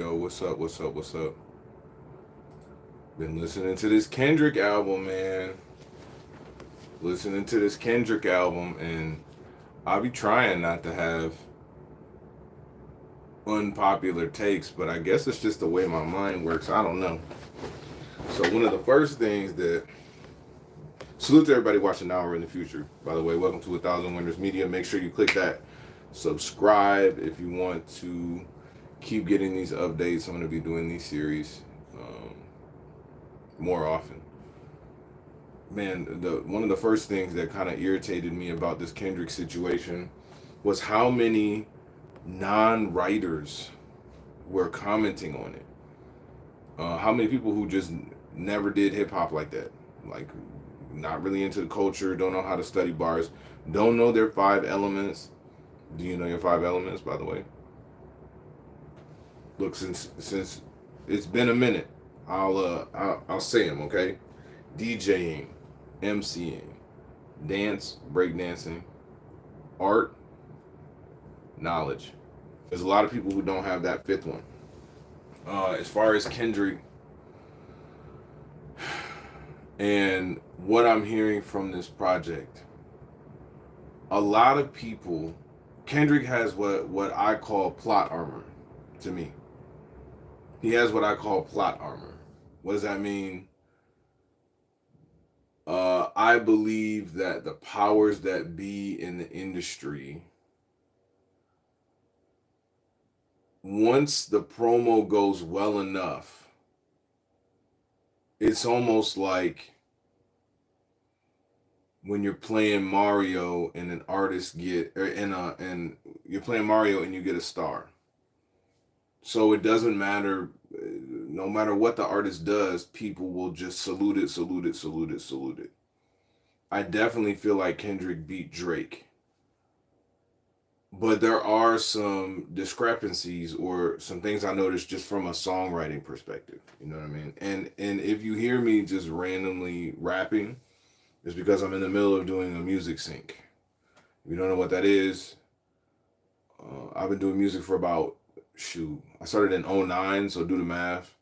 Yo, what's up? What's up? What's up? Been listening to this Kendrick album, man. Listening to this Kendrick album, and I'll be trying not to have unpopular takes, but I guess it's just the way my mind works. I don't know. So, one of the first things that salute to everybody watching now or in the future. By the way, welcome to 1,000 Winners Media. Make sure you click that subscribe if you want to keep getting these updates. I'm going to be doing these series more often. Man, the one of the first things that kind of irritated me about this Kendrick situation was how many non-writers were commenting on it. How many people who just never did hip hop like that, like not really into the culture, don't know how to study bars, don't know their five elements. Do you know your five elements, by the way? Look, since it's been a minute, I'll say them, okay? DJing, MCing, dance, breakdancing, art, knowledge. There's a lot of people who don't have that fifth one. As far as Kendrick and what I'm hearing from this project, a lot of people, Kendrick has what I call plot armor to me. He has what I call plot armor. What does that mean? I believe that the powers that be in the industry, once the promo goes well enough, it's almost like when you're playing Mario and an artist get and you're playing Mario and you get a star. So it doesn't matter, no matter what the artist does, people will just salute it, salute it, salute it, salute it. I definitely feel like Kendrick beat Drake. But there are some discrepancies or some things I noticed just from a songwriting perspective. You know what I mean? And if you hear me just randomly rapping, it's because I'm in the middle of doing a music sync. If you don't know what that is, I've been doing music for about, shoot, I started in '09, so do the math.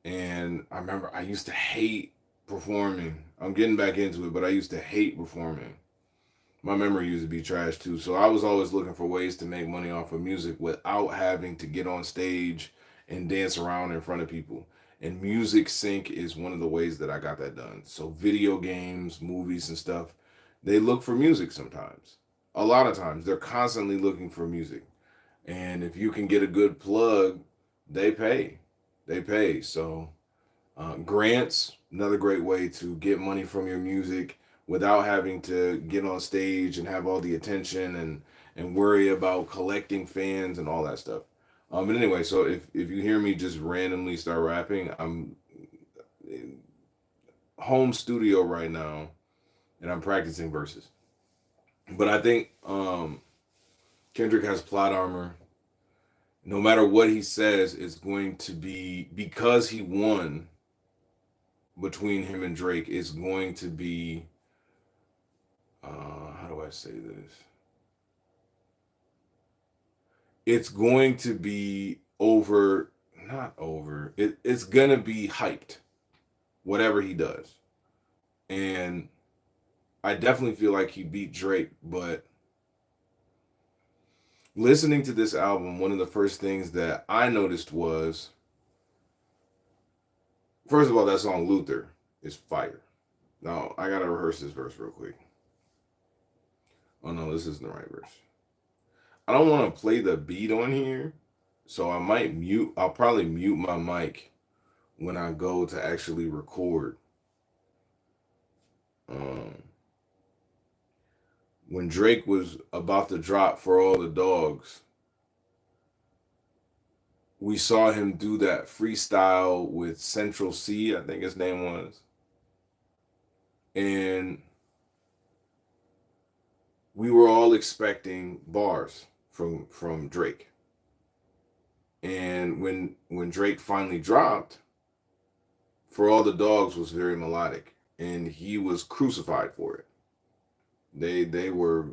And I remember I used to hate performing. I'm getting back into it, but I used to hate performing. My memory used to be trash too. So I was always looking for ways to make money off of music without having to get on stage and dance around in front of people. And music sync is one of the ways that I got that done. So video games, movies and stuff, they look for music sometimes. A lot of times they're constantly looking for music. And if you can get a good plug, they pay. They pay. So grants, another great way to get money from your music without having to get on stage and have all the attention and worry about collecting fans and all that stuff. But anyway, so if you hear me just randomly start rapping, I'm in home studio right now and I'm practicing verses. But I think Kendrick has plot armor. No matter what he says, it's going to be, because he won between him and Drake, it's going to be, how do I say this? It's going to be over, not over. It's gonna be hyped, whatever he does. And I definitely feel like he beat Drake, but listening to this album, one of the first things that I noticed was, first of all, that song Luther is fire. Now I gotta rehearse this verse real quick. Oh no, this isn't the right verse. I don't want to play the beat on here, so I might mute. I'll probably mute my mic when I go to actually record. Um, when Drake was about to drop For All the Dogs, we saw him do that freestyle with Central C, I think his name was. And we were all expecting bars from Drake. And when Drake finally dropped, For All the Dogs was very melodic, and he was crucified for it. They were,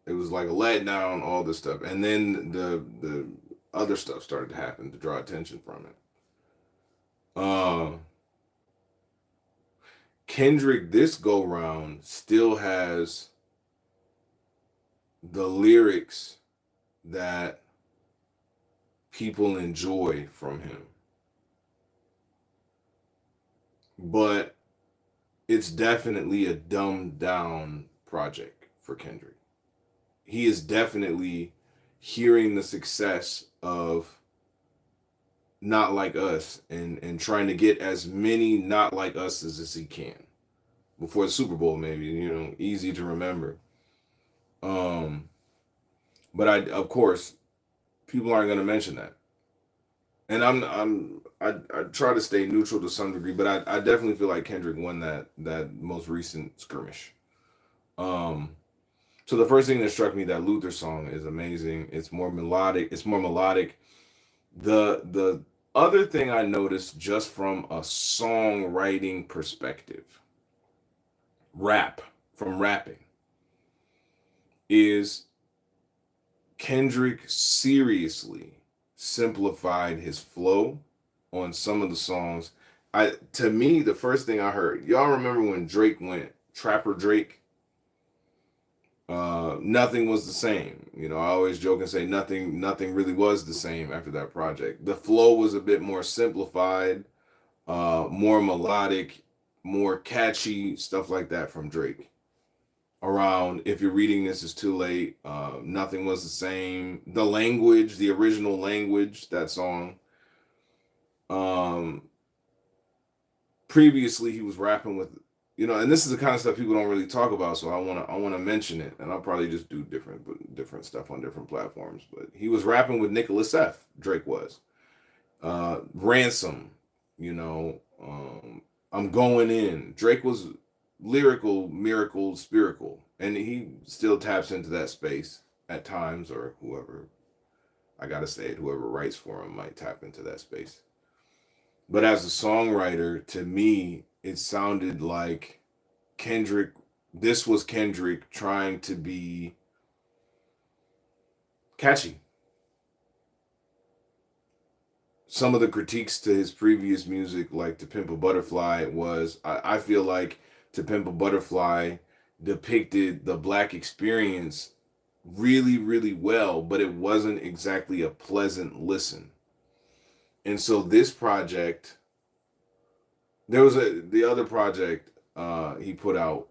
it was like a letdown, all this stuff. And then the other stuff started to happen to draw attention from it. Uh, Kendrick this go round still has the lyrics that people enjoy from him, but it's definitely a dumbed down project for Kendrick. He is definitely hearing the success of Not Like Us and trying to get as many Not Like Us as he can before the Super Bowl, maybe, easy to remember. Um, but of course, people aren't going to mention that, and I try to stay neutral to some degree, but I definitely feel like Kendrick won that most recent skirmish. Um, so the first thing that struck me, that Luther song is amazing. It's more melodic. It's more melodic. The other thing I noticed just from a songwriting perspective, rap from rapping, is Kendrick seriously simplified his flow on some of the songs. To me, the first thing I heard, y'all remember when Drake went Trapper Drake? Nothing was the same. I always joke and say nothing really was the same after that project. The flow was a bit more simplified, more melodic, more catchy, stuff like that from Drake. Around If You're Reading This Is Too Late, Nothing Was the Same. The language, the original language, that song. Um, Previously he was rapping with, and this is the kind of stuff people don't really talk about, so I want to mention it, and I'll probably just do different stuff on different platforms. But he was rapping with Nicholas F. Drake was. Ransom, I'm Going In. Drake was lyrical, miracle, spherical, and he still taps into that space at times, or whoever, I gotta say it, whoever writes for him might tap into that space. But as a songwriter, to me, it sounded like Kendrick, this was Kendrick trying to be catchy. Some of the critiques to his previous music, like To Pimp a Butterfly, was I feel like To Pimp a Butterfly depicted the black experience really, really well, but it wasn't exactly a pleasant listen. And so this project, there was the other project he put out,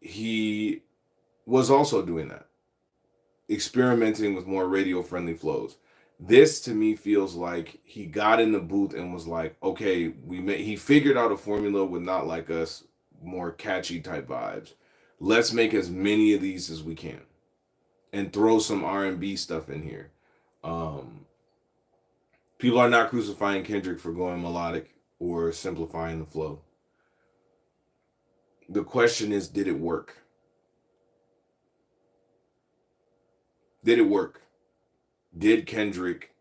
he was also doing that, experimenting with more radio friendly flows. This to me feels like he got in the booth and was like, okay, he figured out a formula with Not Like Us, more catchy type vibes. Let's make as many of these as we can and throw some R&B stuff in here. Um, People are not crucifying Kendrick for going melodic or simplifying the flow. The question is, did it work? Did it work? Did Kendrick,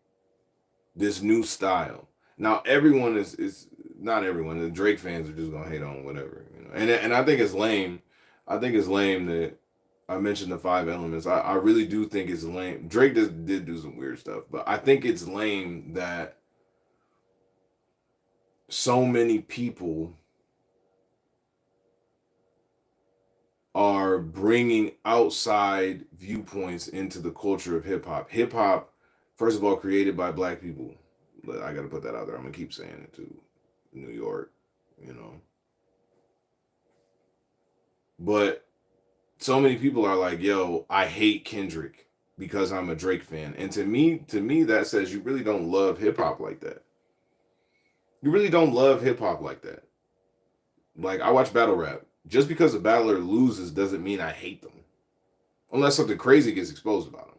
this new style? Now everyone is not everyone. The Drake fans are just gonna hate on whatever, And I think it's lame. I think it's lame that I mentioned the five elements. I really do think it's lame. Drake did do some weird stuff, but I think it's lame that so many people are bringing outside viewpoints into the culture of hip hop. Hip hop, first of all, created by black people. But I got to put that out there. I'm gonna keep saying it too. New York, you know. But so many people are like, "Yo, I hate Kendrick because I'm a Drake fan." And to me, that says you really don't love hip hop like that. You really don't love hip hop like that. Like, I watch battle rap. Just because a battler loses doesn't mean I hate them, unless something crazy gets exposed about them.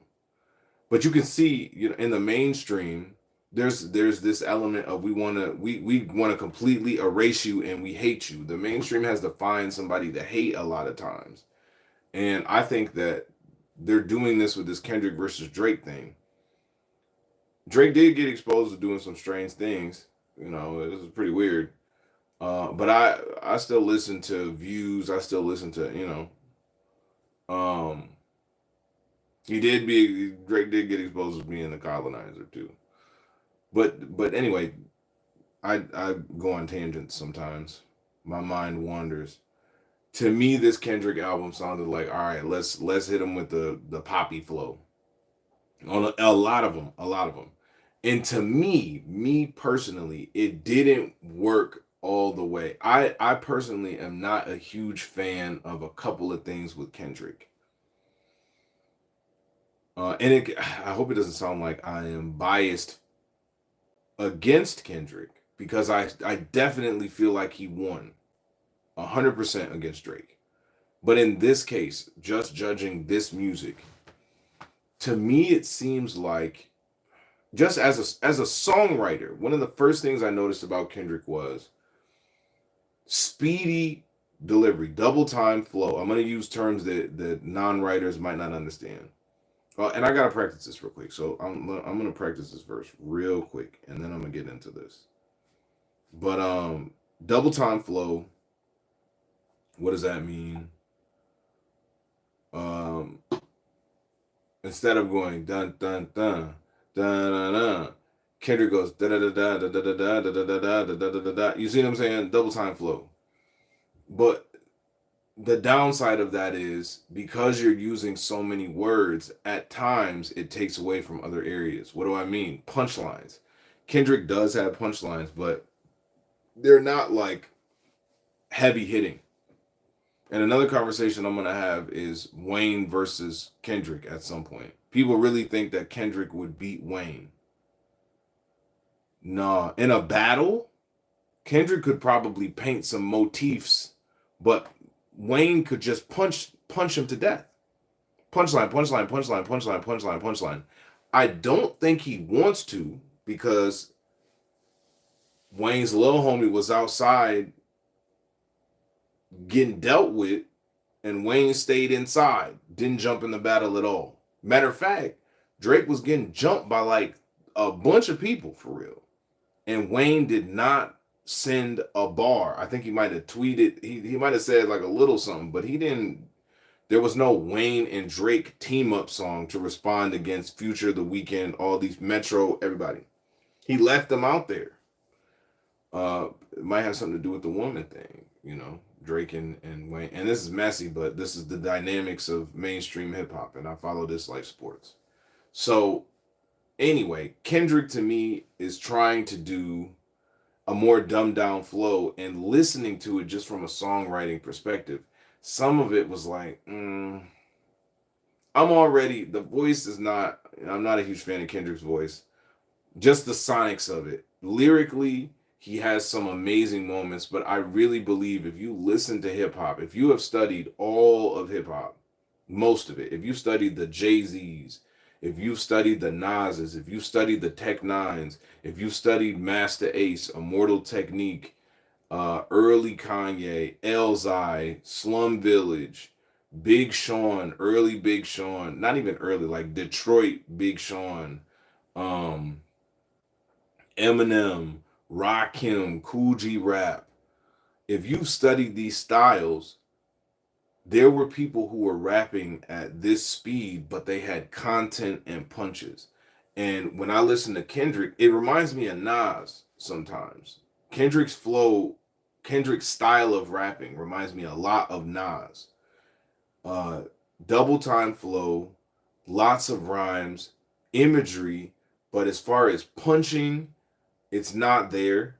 But you can see, in the mainstream, there's this element of we want to completely erase you and we hate you. The mainstream has to find somebody to hate a lot of times, and I think that they're doing this with this Kendrick versus Drake thing. Drake did get exposed to doing some strange things. It was pretty weird. But I still listen to Views. I still listen to. Um, Drake did get exposed as being the colonizer too. But anyway, I go on tangents sometimes. My mind wanders. To me, this Kendrick album sounded like, all right, let's hit him with the poppy flow on a lot of them, a lot of them. And to me personally, it didn't work all the way. I personally am not a huge fan of a couple of things with Kendrick. I hope it doesn't sound like I am biased against Kendrick because I definitely feel like he won 100% against Drake. But in this case, just judging this music, to me it seems like just as a songwriter, one of the first things I noticed about Kendrick was speedy delivery, double time flow. I'm going to use terms that non-writers might not understand. And I gotta practice this real quick. So I'm gonna practice this verse real quick, and then I'm gonna get into this. But double time flow. What does that mean? Um, Instead of going dun dun dun dun dun dun, Kendrick goes da da da da da da da da da da da da da da da. You see what I'm saying? Double time flow. But the downside of that is because you're using so many words, at times it takes away from other areas. What do I mean? Punchlines. Kendrick does have punchlines, but they're not like heavy hitting. And another conversation I'm going to have is Wayne versus Kendrick at some point. People really think that Kendrick would beat Wayne. Nah, in a battle, Kendrick could probably paint some motifs, but Wayne could just punch him to death. Punchline, punchline, punchline, punchline, punchline, punchline. I don't think he wants to because Wayne's little homie was outside getting dealt with, and Wayne stayed inside, didn't jump in the battle at all. Matter of fact, Drake was getting jumped by like a bunch of people for real. And Wayne did not send a bar. I think he might have tweeted, he might have said like a little something, but he didn't. There was no Wayne and Drake team up song to respond against Future, The Weeknd, all these Metro, everybody. He left them out there. It might have something to do with the woman thing, you know, Drake and Wayne. And this is messy, but this is the dynamics of mainstream hip hop, and I follow this like sports. So anyway, Kendrick to me is trying to do a more dumbed down flow, and listening to it just from a songwriting perspective, some of it was like, the voice is not, I'm not a huge fan of Kendrick's voice. Just the sonics of it. Lyrically, he has some amazing moments, but I really believe if you listen to hip hop, if you have studied all of hip hop, most of it, if you've studied the Jay-Z's, if you've studied the Nas's, if you've studied the Tech Nines, if you've studied Master Ace, Immortal Technique, early Kanye, Elzai, Slum Village, Big Sean, early Big Sean, not even early, like Detroit Big Sean, um, Eminem, Rakim, Cool G Rap. If you've studied these styles, there were people who were rapping at this speed, but they had content and punches. And when I listen to Kendrick, it reminds me of Nas sometimes. Kendrick's flow, Kendrick's style of rapping reminds me a lot of Nas. Uh, Double time flow, lots of rhymes, imagery, but as far as punching, it's not there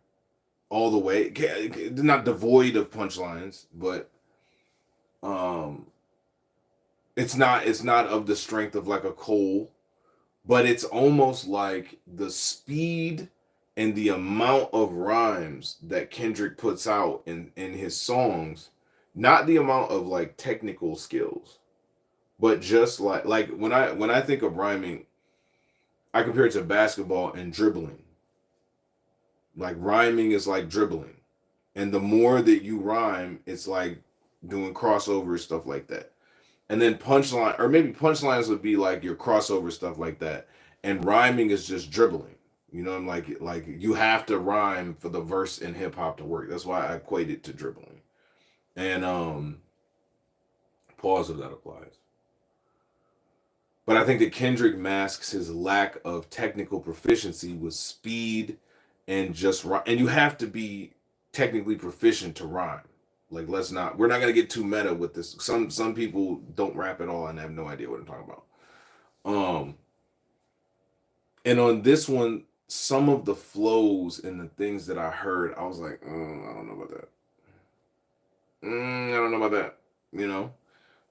all the way. It's not devoid of punchlines, but um it's not of the strength of like a Cole, but it's almost like the speed and the amount of rhymes that Kendrick puts out in his songs, not the amount of like technical skills, but just like when I think of rhyming, I compare it to basketball and dribbling. Like rhyming is like dribbling. And the more that you rhyme, it's like doing crossovers, stuff like that. And then punchline, or maybe punchlines would be like your crossover stuff like that. And rhyming is just dribbling. You know, I'm like you have to rhyme for the verse in hip hop to work. That's why I equate it to dribbling. And pause if that applies. But I think that Kendrick masks his lack of technical proficiency with speed and just rhyme. And you have to be technically proficient to rhyme. Like, we're not gonna get too meta with this. Some people don't rap at all and have no idea what I'm talking about. And on this one, some of the flows and the things that I heard, I was like, I don't know about that. I don't know about that. You know.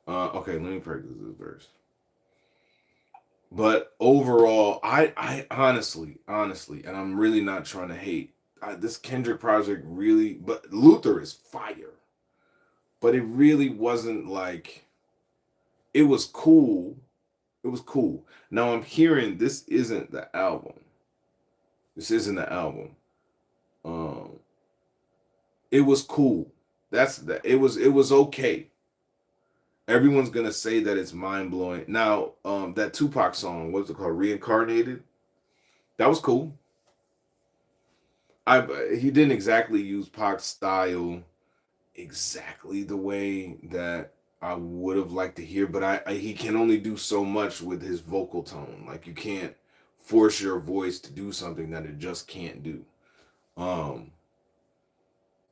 Okay, let me practice this verse. But overall, I honestly, and I'm really not trying to hate. This Kendrick project really, but Luther is fire. But it really wasn't like, it was cool. It was cool. Now I'm hearing this isn't the album. This isn't the album. Um, it was cool. That's that. It was okay. Everyone's gonna say that it's mind blowing. Now, that Tupac song, what's it called? Reincarnated. That was cool. He didn't exactly use Pac's style exactly the way that I would have liked to hear, but he can only do so much with his vocal tone. Like, you can't force your voice to do something that it just can't do. Um,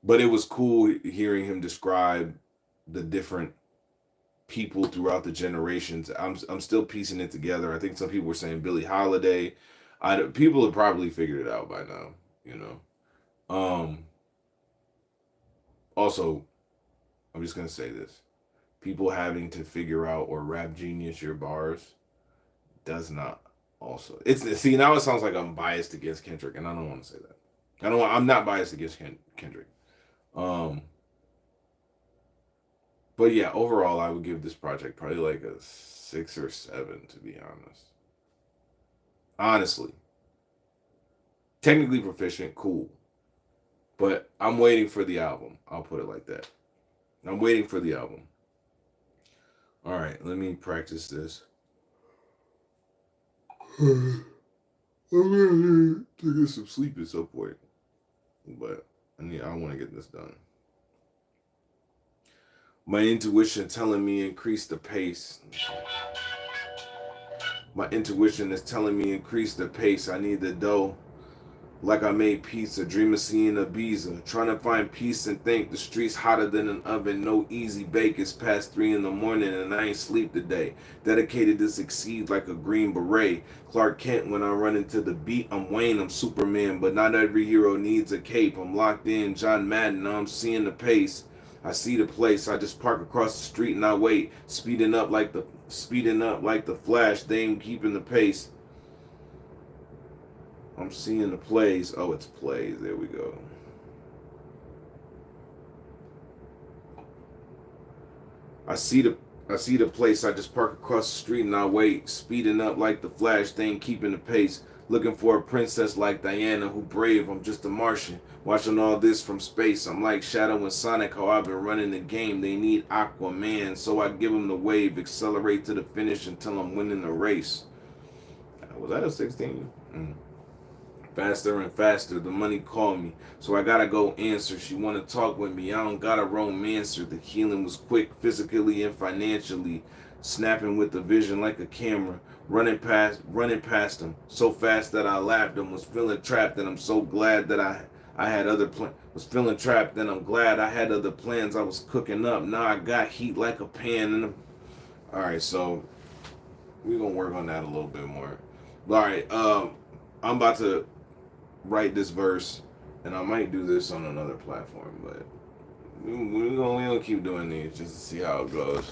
but it was cool hearing him describe the different people throughout the generations. I'm still piecing it together. I think some people were saying Billie Holiday. People have probably figured it out by now, you know. Also, I'm just gonna say this: people having to figure out or rap genius your bars does not also. It's see, now it sounds like I'm biased against Kendrick, and I don't want to say that. I'm not biased against Kendrick. Um, but yeah, overall, I would give this project probably like a 6 or 7, to be honest. Honestly, technically proficient, cool. But I'm waiting for the album. I'll put it like that. I'm waiting for the album. All right, let me practice this. I'm gonna to get some sleep at some point, but I want to get this done. My intuition telling me increase the pace. My intuition is telling me increase the pace. I need the dough. Like I made pizza, dream of seeing Ibiza. Trying to find peace and think the streets hotter than an oven. No easy bake. It's past 3 in the morning and I ain't sleep today. Dedicated to succeed like a green beret. Clark Kent when I run into the beat. I'm Wayne, I'm Superman. But not every hero needs a cape. I'm locked in, John Madden. Now I'm seeing the pace. I see the place. I just park across the street and I wait. Speeding up like the Flash. They ain't keeping the pace. I'm seeing the plays. Oh, it's plays. There we go. I see the place. I just park across the street and I wait. Speeding up like the Flash. They ain't keeping the pace. Looking for a princess like Diana who brave. I'm just a Martian. Watching all this from space. I'm like Shadow and Sonic, how I've been running the game. They need Aquaman, so I give them the wave. Accelerate to the finish until I'm winning the race. Was that a 16? Faster and faster, the money called me, so I gotta go answer. She wanna talk with me, I don't gotta romance her. The healing was quick, physically and financially. Snapping with the vision like a camera, running past him, so fast that I laughed him. Was feeling trapped, and I'm so glad that I had other plans. Was feeling trapped, and I'm glad I had other plans. I was cooking up, now I got heat like a pan. And all right, so we're gonna work on that a little bit more. All right, I'm about to write this verse, and I might do this on another platform, but we're gonna keep doing these just to see how it goes.